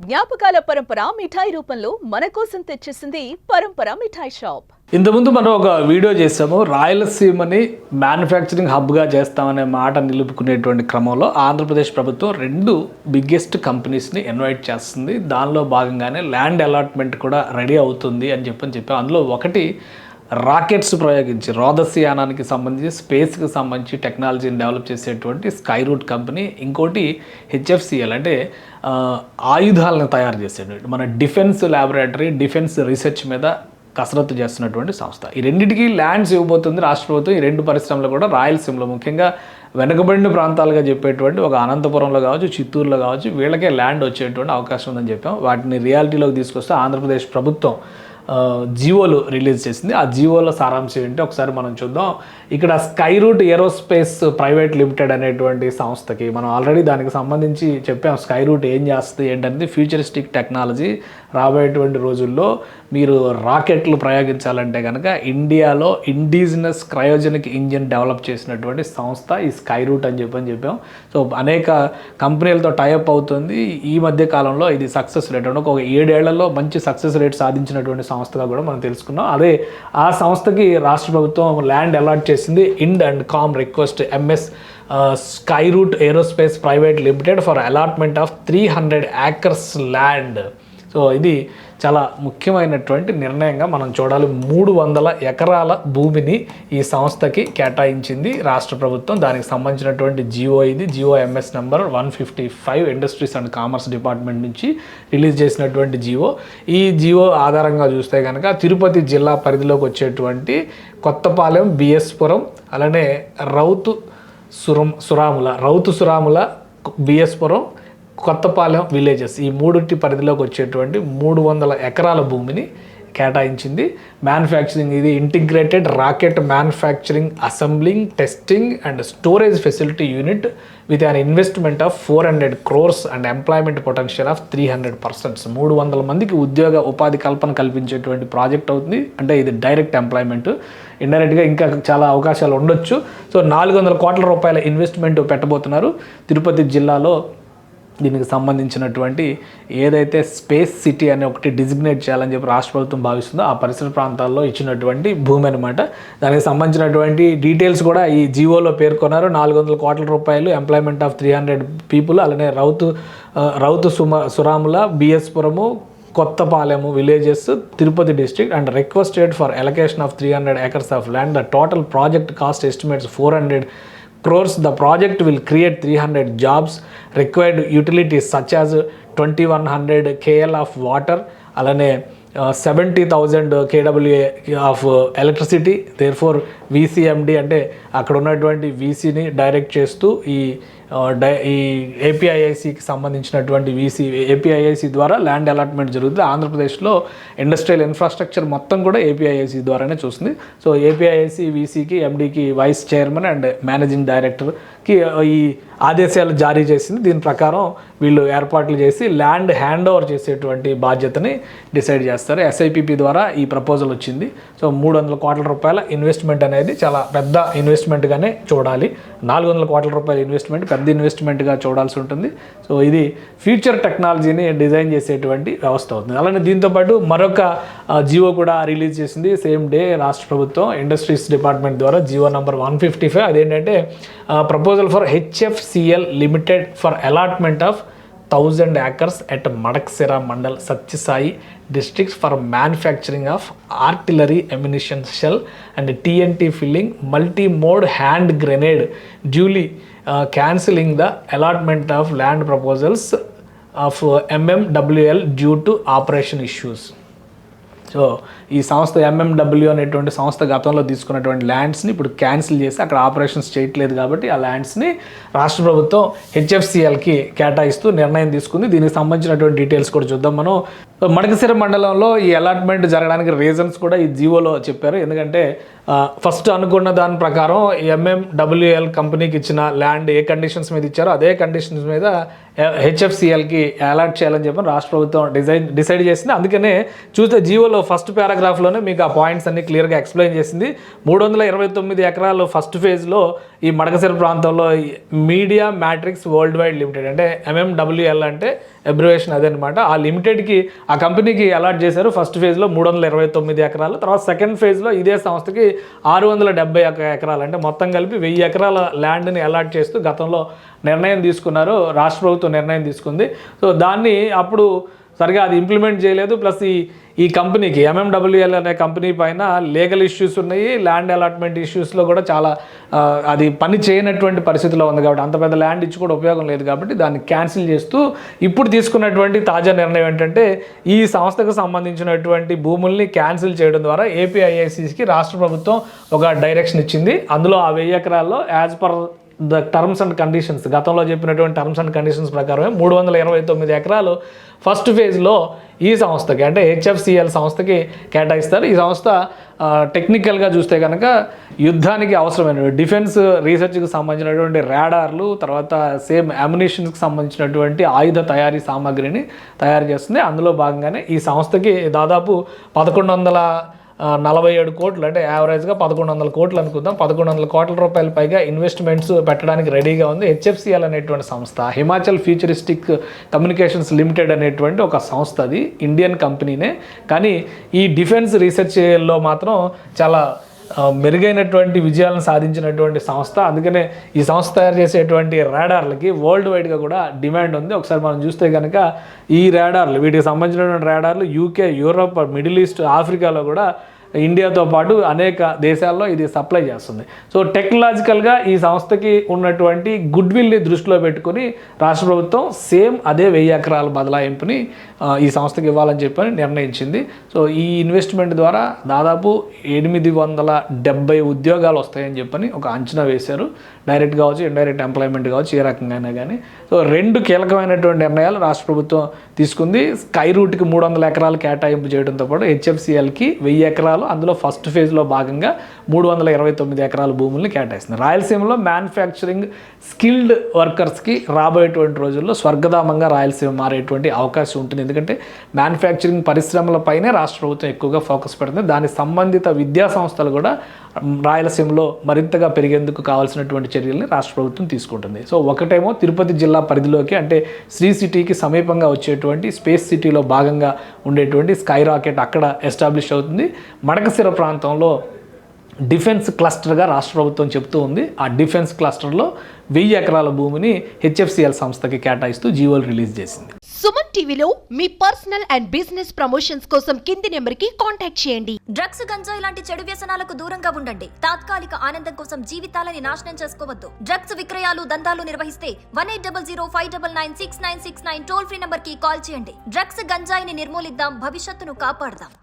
జ్ఞాపకాల పరంపర మిఠాయి రూపంలో మన కోసం తెచ్చేసింది పరంపర మిఠాయి షాప్. ఇంతకుముందు మనం ఒక వీడియో చేసాము, రాయలసీమని మ్యానుఫ్యాక్చరింగ్ హబ్గా చేస్తామనే మాట నిలుపుకునేటువంటి క్రమంలో ఆంధ్రప్రదేశ్ ప్రభుత్వం 2 బిగ్గెస్ట్ కంపెనీస్ని ఇన్వైట్ చేస్తుంది. దానిలో భాగంగానే ల్యాండ్ అలాట్మెంట్ కూడా రెడీ అవుతుంది అని చెప్పాం. అందులో ఒకటి రాకెట్స్ ప్రయోగించి రోదసియానానికి సంబంధించి స్పేస్కి సంబంధించి టెక్నాలజీని డెవలప్ చేసేటువంటి స్కై రూట్ కంపెనీ, ఇంకోటి హెచ్ఎఫ్సిఎల్ అంటే ఆయుధాలను తయారు చేసేటువంటి మన డిఫెన్స్ ల్యాబొరేటరీ, డిఫెన్స్ రీసెర్చ్ మీద కసరత్తు చేస్తున్నటువంటి సంస్థ. ఈ రెండింటికి ల్యాండ్స్ ఇవ్వబోతుంది రాష్ట్ర ప్రభుత్వం. ఈ 2 పరిశ్రమలు కూడా రాయలసీమలో, ముఖ్యంగా వెనుకబడిన ప్రాంతాలుగా చెప్పేటువంటి ఒక అనంతపురంలో కావచ్చు, చిత్తూరులో కావచ్చు, వీళ్ళకే ల్యాండ్ వచ్చేటువంటి అవకాశం ఉందని చెప్పాం. వాటిని రియాలిటీలోకి తీసుకొస్తే ఆంధ్రప్రదేశ్ ప్రభుత్వం జియోలు రిలీజ్ చేసింది. ఆ జియోలో సారాంశం ఏంటి ఒకసారి మనం చూద్దాం. ఇక్కడ sky route aerospace private limited అనేటువంటి సంస్థకి మనం ఆల్రెడీ దానికి సంబంధించి చెప్పాం. స్కై రూట్ ఏం చేస్తుంది ఏంటనేది ఫ్యూచరిస్టిక్ టెక్నాలజీ. రాబోయేటువంటి రోజుల్లో మీరు రాకెట్లు ప్రయోగించాలంటే కనుక ఇండియాలో ఇండిజినస్ క్రయోజనిక్ ఇంజిన్ డెవలప్ చేసినటువంటి సంస్థ ఈ స్కై రూట్ అని చెప్పాం. సో అనేక కంపెనీలతో టైఅప్ అవుతుంది. ఈ మధ్య కాలంలో ఇది సక్సెస్ రేట్ అంటే ఒక 7 ఏళ్లలో మంచి సక్సెస్ రేట్ సాధించినటువంటి సంస్థగా కూడా మనం తెలుసుకున్నాం. అదే ఆ సంస్థకి రాష్ట్ర ప్రభుత్వం ల్యాండ్ అలాట్ చేసింది. Ind and Com request MS sky route aerospace private limited for allotment of 300 acres land. So ఇది చాలా ముఖ్యమైనటువంటి నిర్ణయంగా మనం చూడాలి. 300 ఎకరాల భూమిని ఈ సంస్థకి కేటాయించింది రాష్ట్ర ప్రభుత్వం. దానికి సంబంధించినటువంటి జియో ఇది. GO MS number 155 industries and commerce department నుంచి రిలీజ్ చేసినటువంటి జియో. ఈ జియో ఆధారంగా చూస్తే కనుక తిరుపతి జిల్లా పరిధిలోకి వచ్చేటువంటి కొత్తపాలెం, బిఎస్పురం, అలానే రౌతు సురాముల, బిఎస్పురం, కొత్తపాలెం విలేజెస్, ఈ 3 పరిధిలోకి వచ్చేటువంటి 300 ఎకరాల భూమిని కేటాయించింది. మ్యానుఫ్యాక్చరింగ్ ఇది integrated rocket manufacturing, assembling, testing and storage facility unit with an investment of 400 crores and employment potential of 300 persons. 300 మందికి ఉపాధి కల్పన కల్పించేటువంటి ప్రాజెక్ట్ అవుతుంది. అంటే ఇది డైరెక్ట్ ఎంప్లాయ్మెంట్. ఇండైరెక్ట్గా ఇంకా చాలా అవకాశాలు ఉండొచ్చు. సో 400 కోట్ల రూపాయల ఇన్వెస్ట్మెంట్ పెట్టబోతున్నారు తిరుపతి జిల్లాలో. దీనికి సంబంధించినటువంటి ఏదైతే స్పేస్ సిటీ అని ఒకటి డిజిగ్నేట్ చేయాలని చెప్పి రాష్ట్ర ప్రభుత్వం భావిస్తుందో ఆ పరిసర ప్రాంతాల్లో ఇచ్చినటువంటి భూమి అనమాట. దానికి సంబంధించినటువంటి డీటెయిల్స్ కూడా ఈ జియోలో పేర్కొన్నారు. 400 కోట్ల రూపాయలు, ఎంప్లాయ్మెంట్ ఆఫ్ 300 people, అలానే రౌతు సురాముల, బిఎస్పురము, కొత్తపాలెము villages, Tirupati district and requested for allocation of 300 acres of land. The total project cost estimates 400 crores. The project will create 300 jobs. Required utilities such as 2100 KL of water, alane 70,000 kWA of electricity. Therefore VCMD అంటే అక్కడ ఉన్నటువంటి VCని direct చేస్తూ ఈ ఏపీఐఐసికి సంబంధించినటువంటి APIIC ద్వారా land allotment జరుగుతుంది. ఆంధ్రప్రదేశ్లో industrial infrastructure మొత్తం కూడా ఏపీఐఐసి ద్వారానే చూస్తుంది. సో ఏపీఐఐసి వీసీకి, ఎండీకి వైస్ చైర్మన్ అండ్ మేనేజింగ్ డైరెక్టర్కి ఈ ఆదేశాలు జారీ చేసింది. దీని ప్రకారం వీళ్ళు ఏర్పాట్లు చేసి ల్యాండ్ హ్యాండ్ ఓవర్ చేసేటువంటి బాధ్యతని డిసైడ్ చేస్తారు. ఎస్ఐపిపి ద్వారా ఈ ప్రపోజల్ వచ్చింది. సో 300 కోట్ల రూపాయల ఇన్వెస్ట్మెంట్ అనేది చాలా పెద్ద ఇన్వెస్ట్మెంట్గానే చూడాలి. 400 కోట్ల రూపాయల ఇన్వెస్ట్మెంట్ పెద్ద ఇన్వెస్ట్మెంట్గా చూడాల్సి ఉంటుంది. సో ఇది ఫ్యూచర్ టెక్నాలజీని డిజైన్ చేసేటువంటి వ్యవస్థ అవుతుంది. అలానే దీంతోపాటు మరొక జియో కూడా రిలీజ్ చేసింది సేమ్ డే రాష్ట్ర ప్రభుత్వం ఇండస్ట్రీస్ డిపార్ట్మెంట్ ద్వారా. GO number 155. అదేంటంటే proposal for HFCL limited for allotment of 1000 acres at Madaksira Mandal, Satyasai districts for manufacturing of artillery ammunition shell and TNT filling multi-mode hand grenade, duly cancelling the allotment of land proposals of MMWL due to operation issues. So ఈ సంస్థ ఎంఎండబ్ల్యూ అనేటువంటి సంస్థ గతంలో తీసుకున్నటువంటి ల్యాండ్స్ని ఇప్పుడు cancel చేసి అక్కడ operations చేయట్లేదు కాబట్టి ఆ ల్యాండ్స్ని రాష్ట్ర ప్రభుత్వం హెచ్ఎఫ్సిఎల్కి కేటాయిస్తూ నిర్ణయం తీసుకుంది. దీనికి సంబంధించినటువంటి డీటెయిల్స్ కూడా చూద్దాం మనం. మడకశిర మండలంలో ఈ అలాట్మెంట్ జరగడానికి రీజన్స్ కూడా ఈ జియోలో చెప్పారు. ఎందుకంటే ఫస్ట్ అనుకున్న దాని ప్రకారం ఎంఎండబ్ల్యూఎల్ కంపెనీకి ఇచ్చిన ల్యాండ్ ఏ కండిషన్స్ మీద ఇచ్చారో అదే కండిషన్స్ మీద హెచ్ఎఫ్సిఎల్కి అలాట్ చేయాలని చెప్పి రాష్ట్ర ప్రభుత్వం డిసైడ్ చేసింది. అందుకనే చూస్తే జియోలో ఫస్ట్ పారాగ్రాఫ్లోనే మీకు ఆ పాయింట్స్ అన్ని క్లియర్గా ఎక్స్ప్లెయిన్ చేసింది. 329 ఎకరాలు ఫస్ట్ ఫేజ్లో ఈ మడకసిర ప్రాంతంలో media matrix world wide limited అంటే MMWL అంటే అబ్రివేషన్ అదనమాట. ఆ లిమిటెడ్కి ఆ కంపెనీకి అలాట్ చేశారు. ఫస్ట్ ఫేజ్లో 329 ఎకరాలు, తర్వాత సెకండ్ ఫేజ్లో ఇదే సంస్థకి 671 ఎకరాలు అంటే మొత్తం కలిపి 1000 ఎకరాల ల్యాండ్ని అలాట్ చేస్తూ గతంలో నిర్ణయం తీసుకున్నారు. రాష్ట్ర ప్రభుత్వం నిర్ణయం తీసుకుంది. సో దాన్ని అప్పుడు సరిగా అది ఇంప్లిమెంట్ చేయలేదు. ప్లస్ ఈ కంపెనీకి MMWL అనే కంపెనీ పైన లీగల్ ఇష్యూస్ ఉన్నాయి, ల్యాండ్ అలాట్మెంట్ ఇష్యూస్లో కూడా చాలా అది పని చేయనటువంటి పరిస్థితిలో ఉంది. కాబట్టి అంత పెద్ద ల్యాండ్ ఇచ్చి కూడా ఉపయోగం లేదు. కాబట్టి దాన్ని క్యాన్సిల్ చేస్తూ ఇప్పుడు తీసుకున్నటువంటి తాజా నిర్ణయం ఏంటంటే ఈ సంస్థకు సంబంధించినటువంటి భూముల్ని క్యాన్సిల్ చేయడం ద్వారా APIICకి రాష్ట్ర ప్రభుత్వం ఒక డైరెక్షన్ ఇచ్చింది. అందులో ఆ 1000 ఎకరాల్లో as per the terms and conditions, గతంలో చెప్పినటువంటి టర్మ్స్ అండ్ కండిషన్స్ ప్రకారమే 329 ఎకరాలు ఫస్ట్ ఫేజ్లో ఈ సంస్థకి అంటే HFCL సంస్థకి కేటాయిస్తారు. ఈ సంస్థ టెక్నికల్గా చూస్తే కనుక యుద్ధానికి అవసరమైన డిఫెన్స్ రీసెర్చ్కి సంబంధించినటువంటి రాడార్లు, తర్వాత సేమ్ అమ్యునిషన్స్కి సంబంధించినటువంటి ఆయుధ తయారీ సామాగ్రిని తయారు చేస్తుంది. అందులో భాగంగానే ఈ సంస్థకి దాదాపు 1147 కోట్లు అంటే యావరేజ్గా 1100 కోట్లు అనుకుందాం, 1100 కోట్ల రూపాయల పైగా ఇన్వెస్ట్మెంట్స్ పెట్టడానికి రెడీగా ఉంది. HFCL అనేటువంటి సంస్థ హిమాచల్ ఫ్యూచరిస్టిక్ కమ్యూనికేషన్స్ లిమిటెడ్ అనేటువంటి ఒక సంస్థ, అది ఇండియన్ కంపెనీనే. కానీ ఈ డిఫెన్స్ రీసెర్చ్లో మాత్రం చాలా మెరుగైనటువంటి విజయాలను సాధించినటువంటి సంస్థ. అందుకనే ఈ సంస్థ తయారు చేసేటువంటి రాడార్లకి వరల్డ్ వైడ్గా కూడా డిమాండ్ ఉంది. ఒకసారి మనం చూస్తే కనుక ఈ రాడార్లు, వీటికి సంబంధించినటువంటి రాడార్లు UK, యూరోప్, మిడిల్ ఈస్ట్, ఆఫ్రికాలో కూడా ఇండియాతో పాటు అనేక దేశాల్లో ఇది సప్లై చేస్తుంది. సో టెక్నాలజికల్గా ఈ సంస్థకి ఉన్నటువంటి గుడ్ విల్ని దృష్టిలో పెట్టుకుని రాష్ట్ర ప్రభుత్వం సేమ్ అదే 1000 ఎకరాల బదలాయింపుని ఈ సంస్థకి ఇవ్వాలని చెప్పని నిర్ణయించింది. సో ఈ ఇన్వెస్ట్మెంట్ ద్వారా దాదాపు 870 ఉద్యోగాలు వస్తాయని చెప్పని ఒక అంచనా వేశారు. డైరెక్ట్ కావచ్చు, ఇండైరెక్ట్ ఎంప్లాయ్మెంట్ కావచ్చు, ఏ రకంగా అయినా కానీ. సో 2 కీలకమైనటువంటి నిర్ణయాలు రాష్ట్ర ప్రభుత్వం తీసుకుంది. స్కై రూట్కి 300 ఎకరాలు కేటాయింపు చేయడంతో పాటు HFCLకి 1000 ఎకరాలు, అందులో ఫస్ట్ ఫేజ్లో భాగంగా 329 ఎకరాల భూముల్ని కేటాయిస్తుంది. రాయలసీమలో మ్యానుఫ్యాక్చరింగ్ స్కిల్డ్ వర్కర్స్కి రాబోయేటువంటి రోజుల్లో స్వర్గధామంగా రాయలసీమ మారేటువంటి అవకాశం ఉంటుంది. ఎందుకంటే మ్యానుఫ్యాక్చరింగ్ పరిశ్రమలపైనే రాష్ట్ర ప్రభుత్వం ఎక్కువగా ఫోకస్ పెడుతుంది. దాని సంబంధిత విద్యా సంస్థలు కూడా రాయలసీమలో మరింతగా పెరిగేందుకు కావాల్సినటువంటి చర్యల్ని రాష్ట్ర ప్రభుత్వం తీసుకుంటుంది. సో ఒకటేమో తిరుపతి జిల్లా పరిధిలోకి అంటే శ్రీ సిటీకి సమీపంగా వచ్చేటువంటి స్పేస్ సిటీలో భాగంగా ఉండేటువంటి స్కై రాకెట్ అక్కడ ఎస్టాబ్లిష్ అవుతుంది. మడకసిర ప్రాంతంలో డిఫెన్స్ క్లస్టర్గా రాష్ట్ర ప్రభుత్వం చెప్తూ ఉంది. ఆ డిఫెన్స్ క్లస్టర్లో 1000 ఎకరాల భూమిని HFCL సంస్థకి కేటాయిస్తూ జీవోలు రిలీజ్ చేసింది. సుమన్ టీవీలో మీ పర్సనల్ అండ్ బిజినెస్ ప్రమోషన్స్ కోసం కింది నెంబర్కి కాంటాక్ట్ చేయండి. డ్రగ్స్, గంజాయి లాంటి చెడు వ్యసనాలకు దూరంగా ఉండండి. తాత్కాలిక ఆనందం కోసం జీవితాలని నాశనం చేసుకోవద్దు. డ్రగ్స్ విక్రయాలు, దందాలు నిర్వహిస్తే 180059969969 టోల్ ఫ్రీ నంబర్ కి కాల్ చేయండి. డ్రగ్స్, గంజాయిని నిర్మూలిద్దాం, భవిష్యత్తును కాపాడదాం.